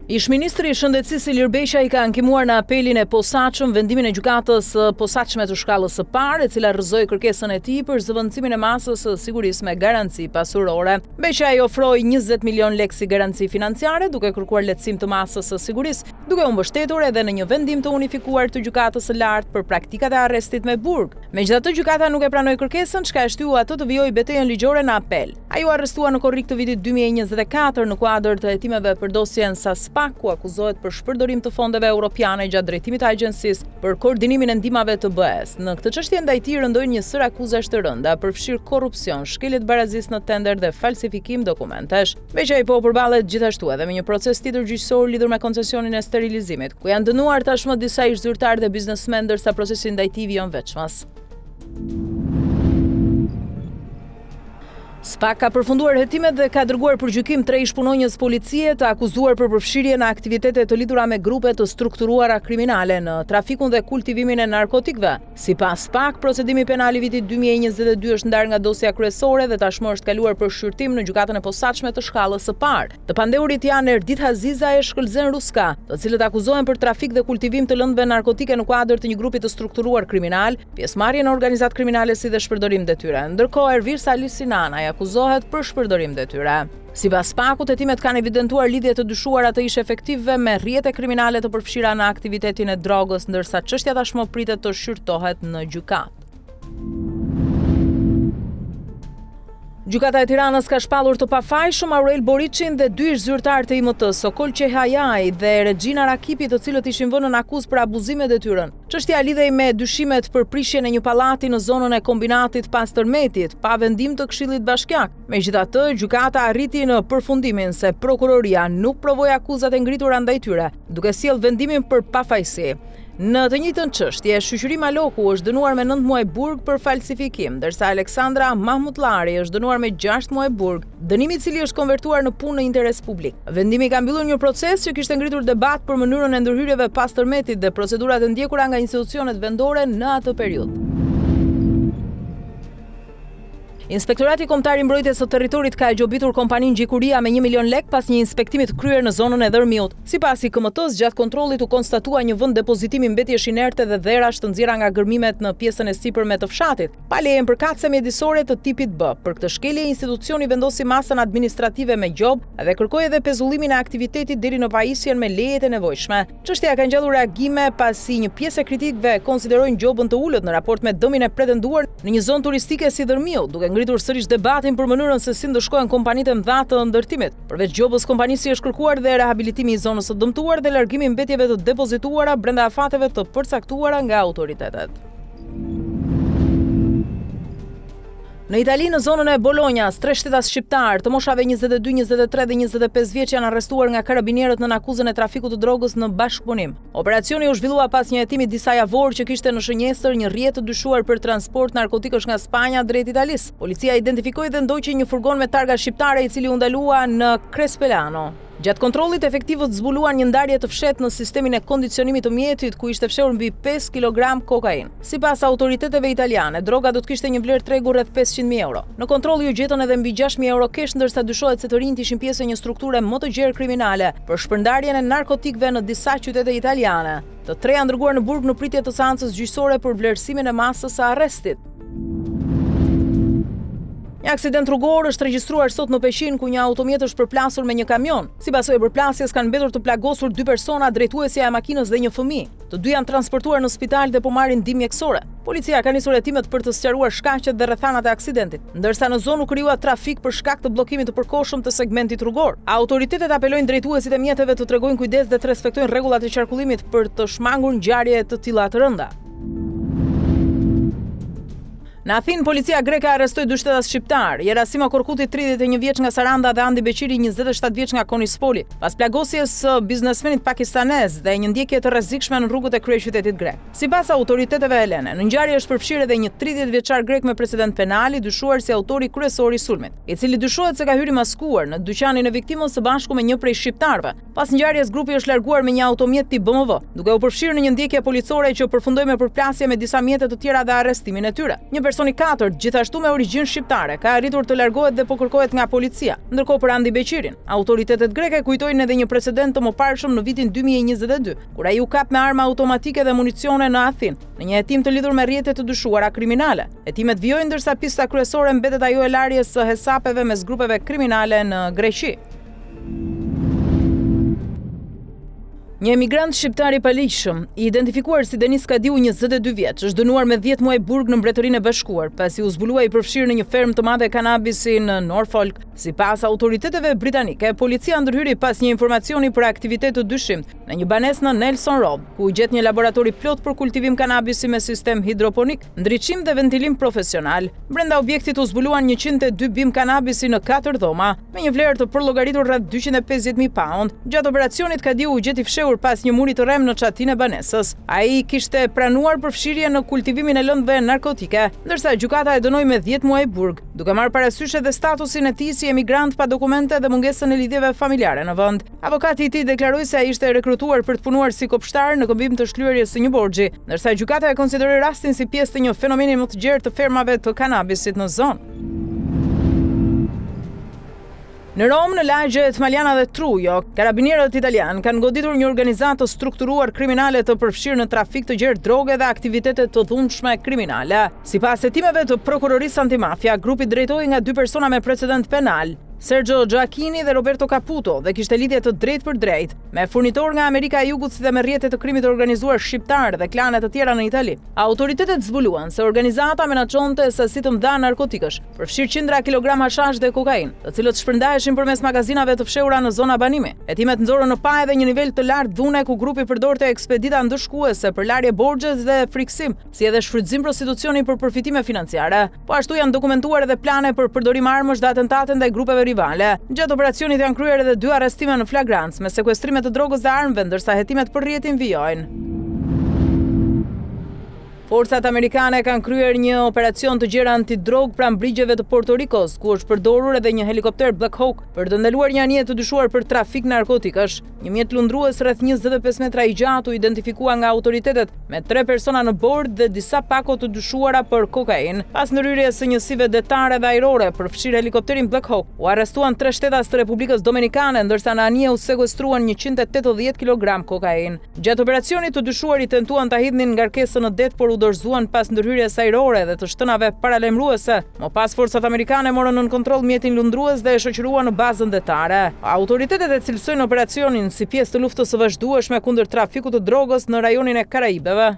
Ish-ministri i Shëndetësisë Ilir Beqa I ka ankimuar në apelin e posaçëm vendimin e gjykatës së posaçme të shkallës së parë, e cila rrëzoi kërkesën e tij për zëvendësimin e masës së sigurisë me garanci pasurore. Beqa I ofroi 20 milion lekë si garanci financiare, duke kërkuar lehtësim të masës së sigurisë, duke u mbështetur edhe në një vendim të unifikuar të gjykatës së lartë për praktikat e arrestit me burg. Megjithatë, gjykata nuk e pranoi kërkesën, çka e shtyu atë të vijojë betejën ligjore në apel. Ai u arrestua në korrik të vitit 2024 në kuadër të hetimeve për dosjen SASPA, ku akuzohet për shpërdorim të fondeve europiane gjatë drejtimit të agjencisë për koordinimin e ndihmave të BE-s. Në këtë çështje ndaj tij rëndojnë një sër akuzash të rënda, përfshir korrupsion, shkelje të barazisë në tender dhe falsifikim dokumentesh. Beqa I po përballet gjithashtu edhe me një proces tjetër gjyqësor lidhur me koncesionin e sterilizimit, ku janë dënuar tashmë disa ish zyrtarë dhe biznesmen, ndërsa procesi ndaj tij vijon veçmas. SPA ka përfunduar hetimet dhe ka dërguar për gjykim 3 ish-punonjës policie të akuzuar për përfshirje në aktivitete të lidhura me grupe të strukturuara kriminale në trafikun dhe kultivimin e narkotikëve. Sipas SPA, procedimi penal I vitit 2022 është ndarë nga dosja kryesore dhe tashmë është kaluar për shqyrtim në gjykatën e posaçme të shkallës së parë. Të pandehurit janë Erdit Haziza e Shkëlzen Ruska, të cilët akuzohen për trafik dhe kultivim të lëndëve narkotike në kuadër të një grupi të strukturuar kriminal, pjesëmarrje në organizatë kriminale si dhe shpërdorim detyre. Ndërkohë Ervir Salih Sinana akuzohet për shpërdorim detyre. Sipas SPA-kut, hetimet kanë evidentuar lidhje të dyshuara të ish efektivëve me rrjete kriminale të përfshira në aktivitetin e drogës, ndërsa çështja tashmë pritet të shqyrtohet në gjykatë. Gjykata e Tiranës ka shpallur të pafajshëm Aurel Boriçin dhe 2 ish zyrtarë të IMT-s, Sokol Qehajaj dhe Regjina Rakipi, të cilët ishin vënë në akuzë për abuzim me detyrën. Çështja lidhej me dyshimet për prishjen e një pallati në zonën e kombinatit pas tërmetit, pa vendim të Këshillit Bashkiak. Megjithatë, gjykata arriti në përfundimin se prokuroria nuk provoi akuzat e ngritura ndaj tyre, duke sjellë vendimin për pafajësi. Në të njëjtën çështje, Shoqëri Maloku është dënuar me 9 muaj burg për falsifikim, ndërsa Aleksandra Mahmutlari është dënuar me 6 muaj burg, dënimi I cili është konvertuar në punë në interes publik. Vendimi ka mbyllur një proces që kishte ngritur debat për mënyrën e ndërhyrjeve pas tërmetit dhe procedurat e ndjekura nga institucionet vendore në atë periudhë. Inspektorati Kombëtar I Mbrojtjes së Territorit ka gjobitur kompaninë Gjikuria me 1 milion lekë pas një inspektimi të kryer në zonën e Dërmiut. Sipas IKMT-s, gjatë kontrollit u konstatua një vend depozitimi mbetjesh inerte dhe dherash të nxjerra nga gërmimet në pjesën e sipërme të fshatit, pa lejen përkatëse mjedisore të tipit B. Për këtë shkelje, institucioni vendosi masën administrative me gjob dhe kërkoi edhe pezullimin e aktivitetit deri në pajisjen me lejet e nevojshme. Çështja ka ngjallur reagime pasi një pjesë e kritikëve konsiderojnë gjobën të ulët në raport me dëmin e pretenduar në një zonë turistike si Dërmiu, duke ngritur sërish debatin për mënyrën se si ndëshkohen kompanitë e mëdha të ndërtimit. Përveç gjobës, kompanisë është kërkuar dhe rehabilitimi I zonës së dëmtuar dhe largimi mbetjeve të depozituara brenda afateve të përcaktuara nga autoritetet. Në Itali, në zonën e Bolognas, 3 shtetas shqiptar të moshave 22, 23 dhe 25 vjeç janë arrestuar nga karabinierët në akuzën e trafikut të drogës në bashkëpunim. Operacioni u zhvillua pas një hetimi disa javor që kishte në shënjestër një rrjet të dyshuar për transport narkotikësh nga Spanja drejt Italisë. Policia identifikoi dhe ndoqi një furgon me targa shqiptare I cili u ndalua në Crespellano. Gjatë kontrollit, efektivët zbuluan një ndarje të fshehtë në sistemin e kondicionimit të mjetit, ku ishte fshehur mbi 5 kg kokainë. Sipas autoriteteve italiane, droga do të kishte një vlerë tregu rreth 500.000 euro. Në kontroll u gjetën edhe mbi 6.000 euro kesh, ndërsa dyshohet se të rinjt ishin pjesë e një strukture më të gjerë kriminale për shpërndarjen e narkotikëve në disa qytete italiane. Të 3 janë dërguar në burg në pritje të seancës gjyqësore për vlerësimin e masës së arrestit. Një aksident rrugor është regjistruar sot në Peqin, ku një automjet është përplasur me një kamion. Sipas së përplasjes kanë mbetur të plagosur 2 persona, drejtuesja e makinës dhe një fëmijë. Të dy janë transportuar në spital dhe po marrin ndihmë mjekësore. Policia ka nisur hetimet për të sqaruar shkaqet dhe rrethanat e aksidentit, ndërsa në zonë u krijua trafik për shkak të bllokimit të përkohshëm të segmentit rrugor. Autoritetet apelojnë drejtuesit e mjeteve të tregojnë kujdes dhe të respektojnë rregullat e qarkullimit për të shmangur ngjarje të tilla të rënda. Në Athinë, policia greke arrestoi 2 shtetas shqiptar, Jerasimo Korkuti 31 vjeç nga Saranda dhe Andi Beqiri 27 vjeç nga Konispoli, pas plagosjes së biznesmenit pakistanez dhe një ndjekje të rrezikshme në rrugët e kryeqytetit grek. Sipas autoriteteve helene, në ngjarje është përfshirë edhe një 30 vjeçar grek me precedent penal I dyshuar si autori kryesor I sulmit, I cili dyshohet se ka hyrë maskuar në dyqanin e viktimës së bashku me një prej shqiptarëve. Pas ngjarjes, grupi është larguar me një automjet tip BMW, duke u përfshirë në një ndjekje policore që përfundoi me përplasje me disa mjete të tjera dhe arrestimin e tyre. Një personi 4, gjithashtu me origjinë shqiptare, ka arritur të largohet dhe po kërkohet nga policia. Ndërkohë për Andi Beqirin, autoritetet greke kujtojnë edhe një precedent të mëparshëm në vitin 2022, kur ai u kap me arma automatike dhe municione në Athinë, në një hetim të lidhur me rrjete të dyshuara kriminale. Hetimet vijojnë ndërsa pista kryesore mbetet ajo e larjes së hesapeve mes grupeve kriminale në Greqi. Një emigrant shqiptar i paligjshëm, i identifikuar si Denis Kadiu, 22 vjeç, është dënuar me 10 muaj burg në Mbretërinë e Bashkuar, pasi u zbulua i përfshirë në një fermë të madhe kanabisi në Norfolk. Sipas autoriteteve britanike, policia ndërhyri pas një informacioni për aktivitet të dyshimt në një banesë në Nelson Road, ku u gjet një laboratori plot për kultivim kanabisi me sistem hidroponik, ndriçim dhe ventilim profesional. Brenda objektit u zbuluan 102 bim kanabisi në 4 dhoma, me një vlerë të përllogaritur rreth 250.000 pound. Gjatë operacionit Kadiu u gjeti fshehur pas një muri të rrem në çatinë e banesës. Ai kishte pranuar përfshirje në kultivimin e lëndëve narkotike, ndërsa gjykata e dënoi me 10 muaj burg, duke marrë parasysh edhe statusin e tij si emigrant pa dokumente dhe mungesën e lidhjeve familjare në vend. Avokati i tij deklaroi se ai ishte rekrutuar për të punuar si kopshtar në këmbim të shlyerjes së një borxhi, ndërsa gjykata e konsideroi rastin si pjesë të një fenomeni më të gjerë të fermave të kanabisit në zonë. Në Rom, në lagjet Maljana dhe Trujo, karabinierët italianë kanë goditur një organizatë të strukturuar kriminale të përfshirë në trafik të gjerë droge dhe aktivitete të dhunshme kriminale. Sipas hetimeve të prokurorisë antimafia, grupi drejtohej nga 2 persona me precedent penal, Sergio Gioacchini dhe Roberto Caputo, dhe kishte lidhje të drejtë për drejtë me furnitor nga Amerika e Jugut si dhe me rrjete të krimit të organizuar shqiptar dhe klane të tjera në Itali. Autoritetet zbuluan se organizata menaxhonte sasi të mëdha narkotikësh, përfshirë qindra kilograma hashash dhe kokainë, të cilët shpërndaheshin përmes magazinave të fshehura në zona banimi. Hetimet nxorën në pa edhe një nivel të lartë dhune, ku grupi përdorte ekspedita ndëshkuese për larje borxhes dhe friksim, si edhe shfrytëzim prostitucioni për përfitime financiare. Po ashtu janë dokumentuar edhe plane për përdorim armësh dhe atentate ndaj grupeve rivale. Gjatë operacionit janë kryer edhe 2 arrestime në flagrancë me sekuestrime të drogës dhe armëve, ndërsa hetimet për rrjetin vijojnë. Forcat amerikane kanë kryer një operacion të gjerë antidrog pranë brigjeve të Porto Ricos, ku është përdorur edhe një helikopter Black Hawk për të ndaluar një anije të dyshuar për trafik narkotikësh. Një mjet lundrues rreth 25 metra i gjatë u identifikua nga autoritetet me 3 persona në bord dhe disa pako të dyshuara për kokainë. Pas ndërhyrjes së njësive detare dhe ajrore për fshirë helikopterin Black Hawk, u arrestuan 3 shtetas të Republikës Dominikane, ndërsa në anije u sekuestruan 180 kg kokainë. Gjatë operacionit të dyshuarit tentuan ta hidhnin ngarkesën në det, por u dorëzuan pas ndërhyrjes ajrore dhe të shtënave paralajmëruese. Më pas forcat amerikane morën nën kontroll mjetin lundrues dhe e shoqëruan në bazën detare. Autoritetet e cilësojnë operacionin si pjesë të luftës së vazhdueshme kundër trafikut të drogës në rajonin e Karaibeve.